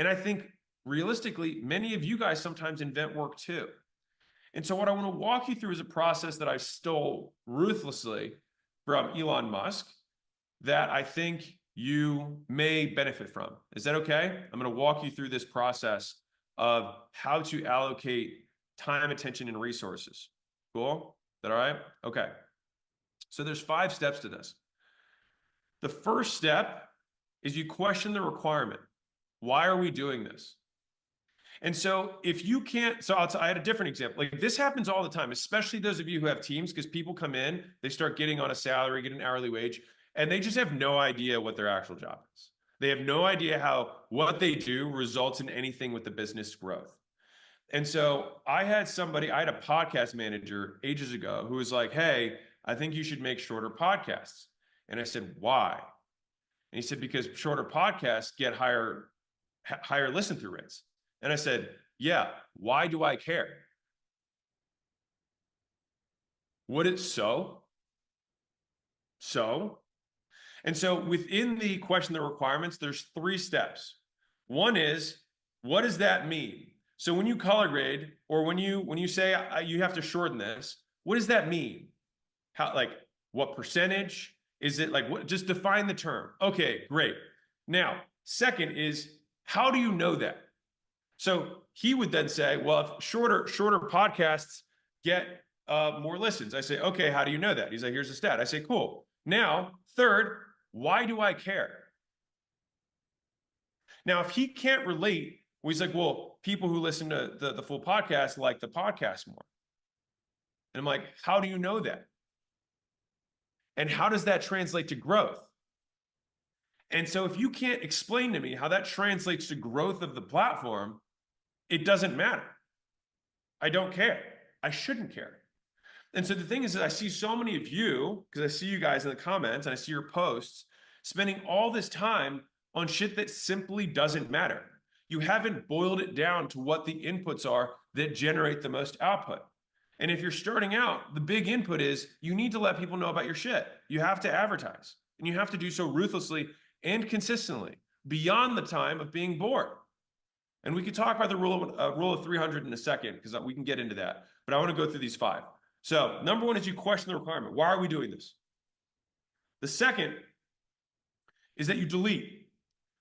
And I think realistically, many of you guys sometimes invent work too. And so what I want to walk you through is a process that I stole ruthlessly from Elon Musk that I think you may benefit from. Is that okay? I'm going to walk you through this process of how to allocate time, attention, and resources. Cool? Is that all right? Okay. So there's 5 steps to this. The first step is you question the requirement. Why are we doing this? And so if you can't, so I had a different example. Like this happens all the time, especially those of you who have teams, because people come in, they start getting on a salary, get an hourly wage, and they just have no idea what their actual job is. They have no idea how what they do results in anything with the business growth. And so I had a podcast manager ages ago who was like, hey, I think you should make shorter podcasts. And I said, why? And he said, because shorter podcasts get higher listen through rates. And I said, yeah, why do I care? Would it so? So? And so within the question the requirements, there's 3 steps. One is, what does that mean? So when you color grade, or when you say you have to shorten this, what does that mean? How, like, what percentage? Is it like, what? Just define the term. Okay, great. Now, second is, how do you know that? So he would then say, well, if shorter podcasts get more listens. I say, okay, how do you know that? He's like, here's the stat. I say, cool. Now, third, why do I care? Now, if he can't relate, well, he's like, well, people who listen to the full podcast like the podcast more. And I'm like, how do you know that? And how does that translate to growth? And so if you can't explain to me how that translates to growth of the platform, it doesn't matter. I don't care. I shouldn't care. And so the thing is that I see so many of you, because I see you guys in the comments and I see your posts, spending all this time on shit that simply doesn't matter. You haven't boiled it down to what the inputs are that generate the most output. And if you're starting out, the big input is you need to let people know about your shit. You have to advertise, and you have to do so ruthlessly and consistently beyond the time of being bored. And we could talk about the rule of 300 in a second, because we can get into that. But I want to go through these 5. So number 1 is you question the requirement. Why are we doing this? The second is that you delete.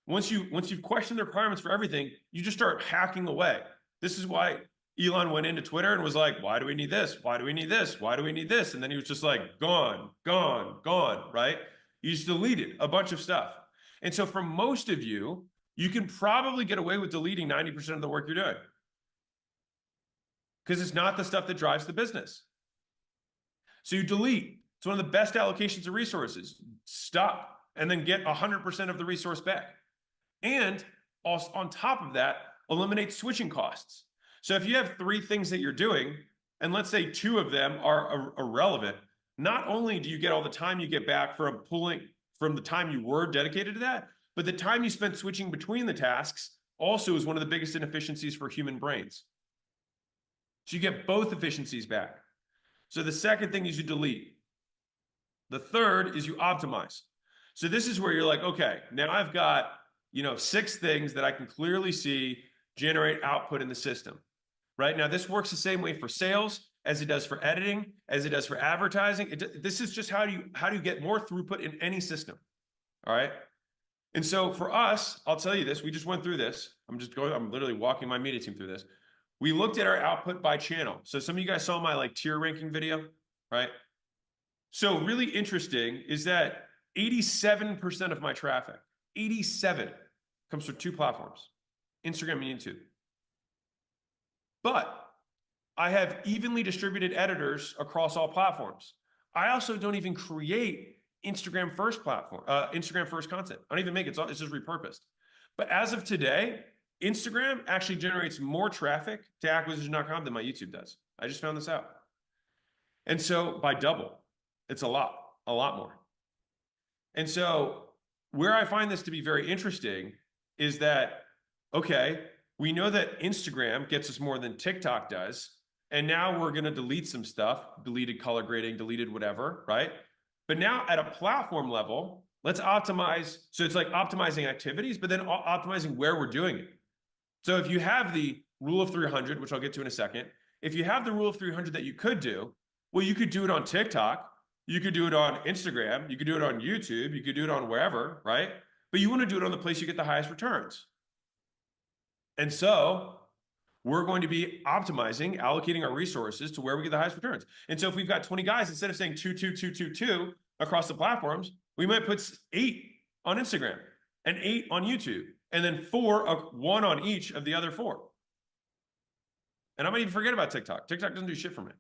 Once you've questioned the requirements for everything, you just start hacking away. This is why Elon went into Twitter and was like, why do we need this? Why do we need this? Why do we need this? And then he was just like, gone, gone, gone, right? You just deleted a bunch of stuff. And so for most of you, you can probably get away with deleting 90% of the work you're doing, because it's not the stuff that drives the business. So you delete. It's one of the best allocations of resources. Stop, and then get 100% of the resource back. And also on top of that, eliminate switching costs. So if you have 3 things that you're doing, and let's say 2 of them are irrelevant, not only do you get all the time you get back from the time you were dedicated to that, but the time you spent switching between the tasks also is one of the biggest inefficiencies for human brains. So you get both efficiencies back. So the second thing is you delete. The third is you optimize. So this is where you're like, okay, now I've got 6 things that I can clearly see generate output in the system. Right now, this works the same way for sales as it does for editing, as it does for advertising. This is just how do you get more throughput in any system. All right. And so for us, I'll tell you this, we just went through this. I'm literally walking my media team through this. We looked at our output by channel. So some of you guys saw my tier ranking video, right? So really interesting is that 87% of my traffic, 87, comes from 2 platforms, Instagram and YouTube. But I have evenly distributed editors across all platforms. I also don't even create Instagram first content. I don't even make it. It's just repurposed. But as of today, Instagram actually generates more traffic to acquisition.com than my YouTube does. I just found this out. And so by double, it's a lot more. And so where I find this to be very interesting is that, okay, we know that Instagram gets us more than TikTok does. And now we're going to delete some stuff, deleted color grading, deleted whatever, right? But now at a platform level, let's optimize. So it's like optimizing activities, but then optimizing where we're doing it. So if you have the rule of 300, which I'll get to in a second, if you have the rule of 300 that you could do, well, you could do it on TikTok, you could do it on Instagram, you could do it on YouTube, you could do it on wherever, right? But you want to do it on the place you get the highest returns. And so we're going to be optimizing, allocating our resources to where we get the highest returns. And so if we've got 20 guys, instead of saying 2, 2, 2, 2, 2 across the platforms, we might put 8 on Instagram and 8 on YouTube, and then 1 on each of the other 4. And I might even forget about TikTok. TikTok doesn't do shit for me.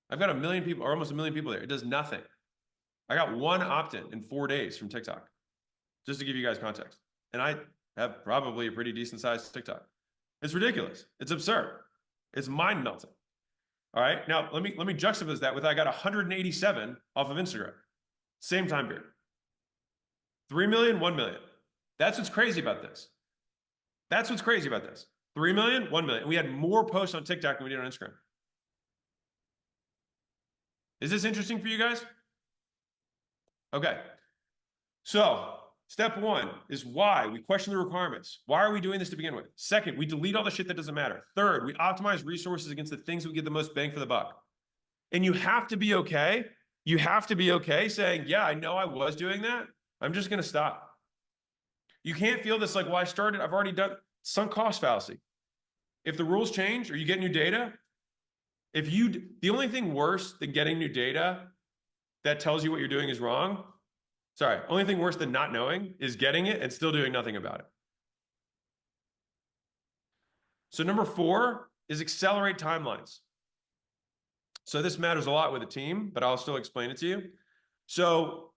I've got 1 million people, or almost 1 million people there. It does nothing. I got 1 opt-in in 4 days from TikTok, just to give you guys context. And I have probably a pretty decent sized TikTok. It's ridiculous. It's absurd. It's mind melting. All right. Now let me juxtapose that with I got 187 off of Instagram. Same time period. 3 million, 1 million. That's what's crazy about this. That's what's crazy about this. 3 million, 1 million. We had more posts on TikTok than we did on Instagram. Is this interesting for you guys? Okay. So step 1 is why we question the requirements. Why are we doing this to begin with? Second, we delete all the shit that doesn't matter. Third, we optimize resources against the things that we get the most bang for the buck. And you have to be okay. You have to be okay saying, yeah, I know I was doing that. I'm just going to stop. You can't feel this like, well, I've already done sunk cost fallacy. If the rules change or you get new data, the only thing worse than getting new data that tells you what you're doing is wrong, only thing worse than not knowing is getting it and still doing nothing about it. So number 4 is accelerate timelines. So this matters a lot with a team, but I'll still explain it to you. So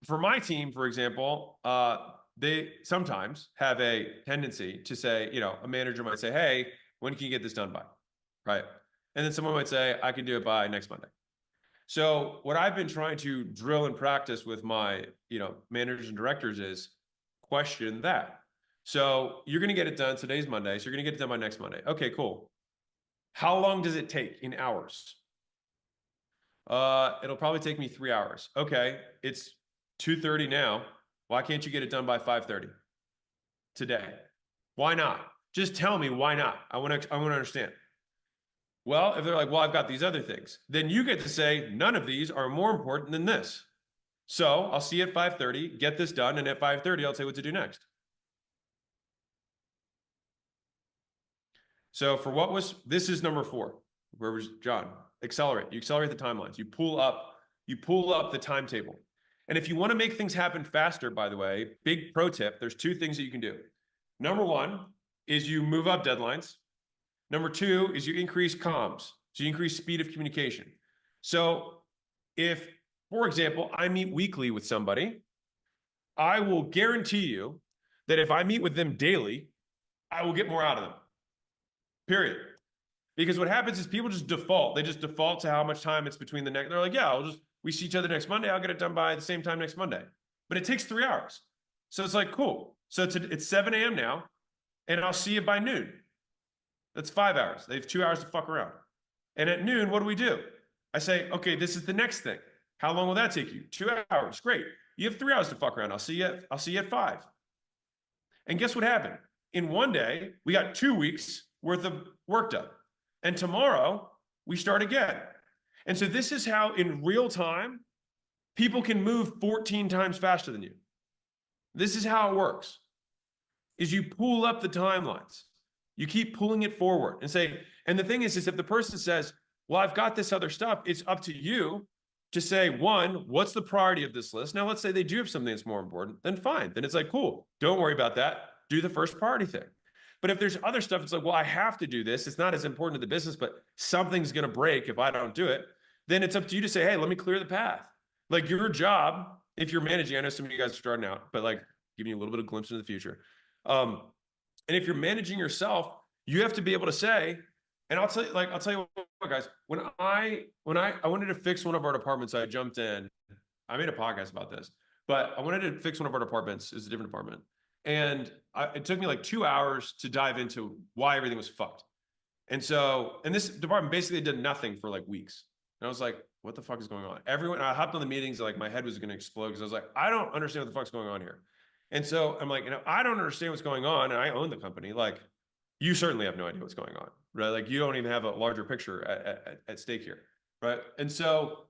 for my team, for example, they sometimes have a tendency to say, a manager might say, hey, when can you get this done by? Right. And then someone might say, I can do it by next Monday. So what I've been trying to drill and practice with my, managers and directors is question that. So you're going to get it done. Today's Monday. So you're going to get it done by next Monday. Okay, cool. How long does it take in hours? It'll probably take me 3 hours. Okay. It's 2:30 now. Why can't you get it done by 5:30 today? Why not? Just tell me why not. I want to understand. Well, if they're like, well, I've got these other things, then you get to say none of these are more important than this. So I'll see you at 5:30, get this done, and at 5:30, I'll tell you what to do next. So this is number 4. Where was John? Accelerate. You accelerate the timelines. You pull up the timetable. And if you want to make things happen faster, by the way, big pro tip, there's 2 things that you can do. Number 1 is you move up deadlines. Number 2 is you increase comms. So you increase speed of communication. So if, for example, I meet weekly with somebody, I will guarantee you that if I meet with them daily, I will get more out of them. Period. Because what happens is people just default. They just default to how much time it's between the next. They're like, yeah, we see each other next Monday. I'll get it done by the same time next Monday. But it takes 3 hours. So it's like, cool. So it's 7 a.m. now, and I'll see you by noon. That's 5 hours. They have 2 hours to fuck around. And at noon, what do? I say, okay, this is the next thing. How long will that take you? 2 hours. Great. You have 3 hours to fuck around. I'll see you at 5. And guess what happened? In one day, we got 2 weeks worth of work done. And tomorrow, we start again. And so this is how, in real time, people can move 14 times faster than you. This is how it works, is you pull up the timelines. You keep pulling it forward and say, and the thing is if the person says, well, I've got this other stuff, it's up to you to say, 1, what's the priority of this list? Now, let's say they do have something that's more important, then fine. Then it's like, cool, don't worry about that. Do the first priority thing. But if there's other stuff, it's like, well, I have to do this. It's not as important to the business, but something's going to break if I don't do it. Then it's up to you to say, hey, let me clear the path. Like your job, if you're managing, I know some of you guys are starting out, but like giving you a little bit of glimpse into the future. And if you're managing yourself, you have to be able to say, and I'll tell you what, guys, when I wanted to fix one of our departments, I jumped in. I made a podcast about this, but I wanted to fix one of our departments. It's a different department. And it took me like 2 hours to dive into why everything was fucked. And this department basically did nothing for like weeks. And I was like, what the fuck is going on? I hopped on the meetings, like my head was going to explode because I was like, I don't understand what the fuck's going on here. And so I'm like, I don't understand what's going on. And I own the company. Like, You certainly have no idea what's going on, right? Like you don't even have a larger picture at stake here, right? And so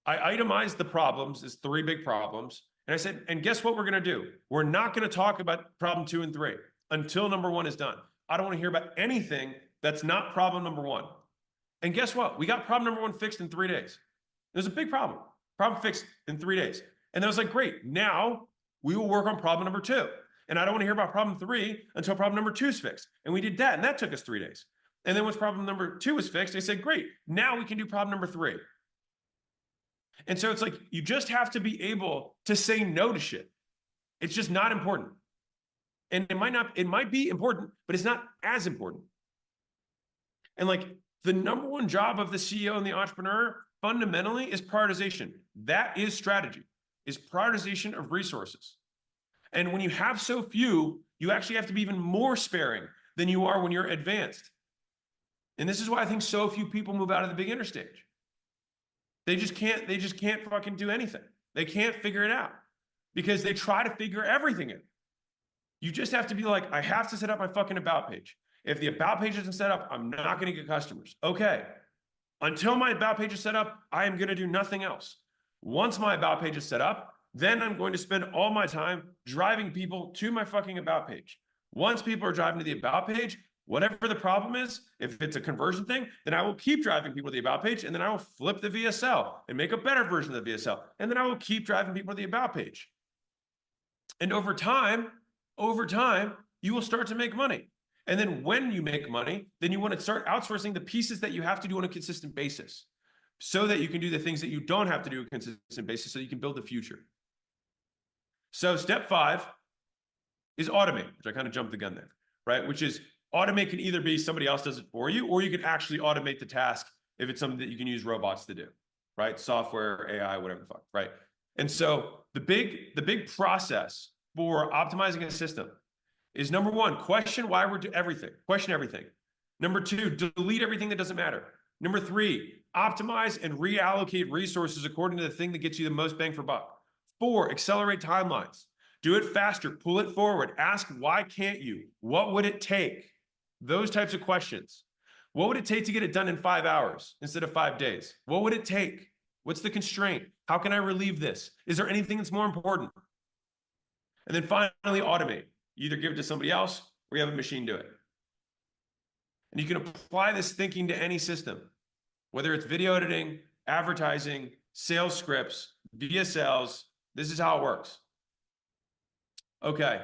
I itemized the problems as 3 big problems. And I said, and guess what we're going to do? We're not going to talk about problem 2 and 3 until number 1 is done. I don't want to hear about anything that's not problem number 1. And guess what? We got problem number 1 fixed in 3 days. There's a big problem. Problem fixed in 3 days. And then I was like, great, now we will work on problem number 2. And I don't want to hear about problem 3 until problem number 2 is fixed. And we did that, and that took us 3 days. And then once problem number 2 was fixed, I said, great, now we can do problem number 3. And so it's like, you just have to be able to say no to shit. It's just not important. And it might be important, but it's not as important. And like the number 1 job of the CEO and the entrepreneur fundamentally is prioritization. That is strategy, is prioritization of resources. And when you have so few, you actually have to be even more sparing than you are when you're advanced. And this is why I think so few people move out of the beginner stage. They just can't fucking do anything. They can't figure it out because they try to figure everything in. You just have to be like, I have to set up my fucking about page. If the about page isn't set up, I'm not going to get customers. Okay. Until my about page is set up, I am going to do nothing else. Once my about page is set up, then I'm going to spend all my time driving people to my fucking about page. Once people are driving to the about page, whatever the problem is, if it's a conversion thing, then I will keep driving people to the about page, and then I will flip the VSL and make a better version of the VSL. And then I will keep driving people to the about page. And over time, you will start to make money. And then when you make money, then you want to start outsourcing the pieces that you have to do on a consistent basis so that you can do the things that you don't have to do on a consistent basis so you can build the future. So step 5 is automate, which I kind of jumped the gun there, right? Which is automate can either be somebody else does it for you, or you can actually automate the task if it's something that you can use robots to do, right? Software, AI, whatever the fuck, right? And so the big process for optimizing a system is number 1, question why we're doing everything. Question everything. Number 2, delete everything that doesn't matter. Number 3, optimize and reallocate resources according to the thing that gets you the most bang for buck. 4, accelerate timelines. Do it faster, pull it forward. Ask, why can't you? What would it take? Those types of questions. What would it take to get it done in 5 hours instead of 5 days? What would it take? What's the constraint? How can I relieve this? Is there anything that's more important? And then finally, automate. You either give it to somebody else or you have a machine do it. And you can apply this thinking to any system, whether it's video editing, advertising, sales scripts, VSLs. This is how it works. Okay.